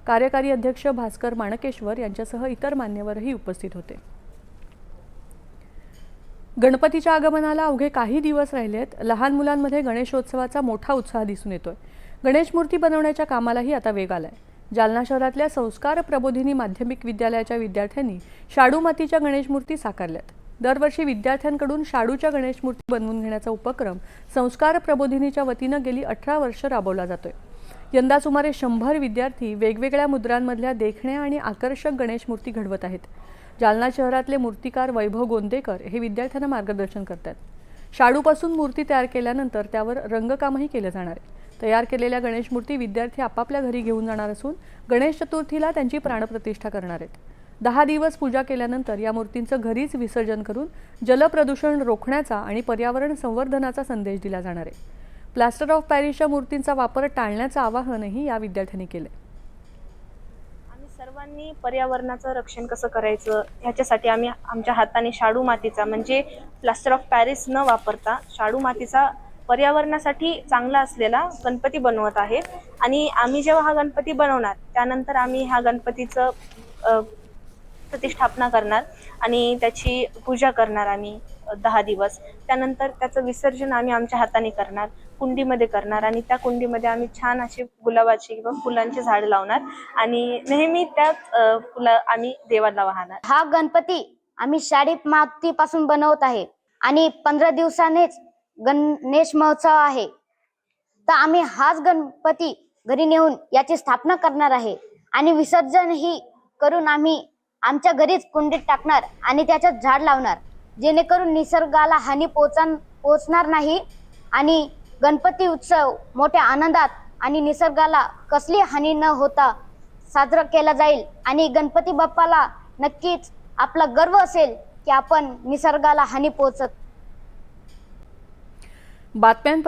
कार्यकारी अध्यक्ष भास्कर माणकेश्वर यांच्यासह इतर मान्यवरही उपस्थित होते। गणपतीच्या आगमनाला अवघे काही दिवस राहिलेत। लहान मुलांमध्ये गणेशोत्सवाचा मोठा उत्साह दिसून येतोय। गणेश मूर्ती बनवण्याच्या कामालाही आता वेग आलाय। जालना शहरातल्या संस्कार प्रबोधिनी माध्यमिक विद्यालयाच्या विद्यार्थ्यांनी शाडू मातीच्या गणेश मूर्ती साकारल्यात। दरवर्षी विद्यार्थ्यांकडून शाडूच्या गणेश मूर्ती बनवून घेण्याचा उपक्रम संस्कार प्रबोधिनीच्या वतीनं गेली 18 वर्ष राबवला जातोय। यंदा सुमारे 100 विद्यार्थी वेगवेगळ्या मुद्रांमधल्या देखण्या आणि आकर्षक गणेश मूर्ती घडवत आहेत। जालना शहरातले मूर्तिकार वैभव गोंदेकर हे विद्यार्थ्यांना मार्गदर्शन करतात। शाडूपासून मूर्ती तयार केल्यानंतर त्यावर रंगकामही केलं जाणार आहे। तयार केलेल्या गणेश मूर्ती विद्यार्थी आपापल्या घरी घेऊन जाणार असून गणेश चतुर्थीला त्यांची प्राणप्रतिष्ठा करणार आहेत। 10 दिवस पूजा केल्यानंतर या मूर्तींचं घरीच विसर्जन करून जलप्रदूषण रोखण्याचा आणि पर्यावरण संवर्धनाचा संदेश दिला जाणार आहे। प्लास्टर ऑफ पॅरिसच्या मूर्तींचा वापर टाळण्याचं आवाहनही या विद्यार्थ्यांनी केलं। आम्ही सर्वांनी पर्यावरणाचं रक्षण कसं करायचं ह्याच्यासाठी आम्ही आमच्या हाताने शाडू मातीचा म्हणजे प्लास्टर ऑफ पॅरिस न वापरता शाडू मातीचा पर्यावरणासाठी चांगला असलेला गणपती बनवत आहे। आणि आम्ही जेव्हा हा गणपती बनवणार त्यानंतर आम्ही ह्या गणपतीचं प्रतिष्ठापना करणार आणि त्याची पूजा करणार आम्ही 10 दिवस। त्यानंतर त्याचं विसर्जन आम्ही आमच्या हाताने करणार, कुंडीमध्ये करणार आणि त्या कुंडीमध्ये आम्ही छान अशी गुलाबाची किंवा फुलांची झाडं लावणार आणि नेहमी त्याच फुलं आम्ही देवाला वाहणार। हा गणपती आम्ही शाडू मातीपासून बनवत आहे आणि 15 दिवसांनीच गणेश महोत्सव आहे। तर आम्ही हाच गणपती घरी नेऊन याची स्थापना करणार आहे आणि विसर्जन ही करून आम्ही आमच्या घरीच कुंडीत टाकणार आणि त्याच्यात झाड लावणार, जेणेकरून निसर्गाला हानी पोचणार नाही आणि गणपती उत्सव मोठ्या आनंदात आणि निसर्गाला कसली हानी न होता साजरा केला जाईल आणि गणपती बाप्पाला नक्कीच आपला गर्व असेल की आपण निसर्गाला हानी पोचत। बातम्यांपलीकडे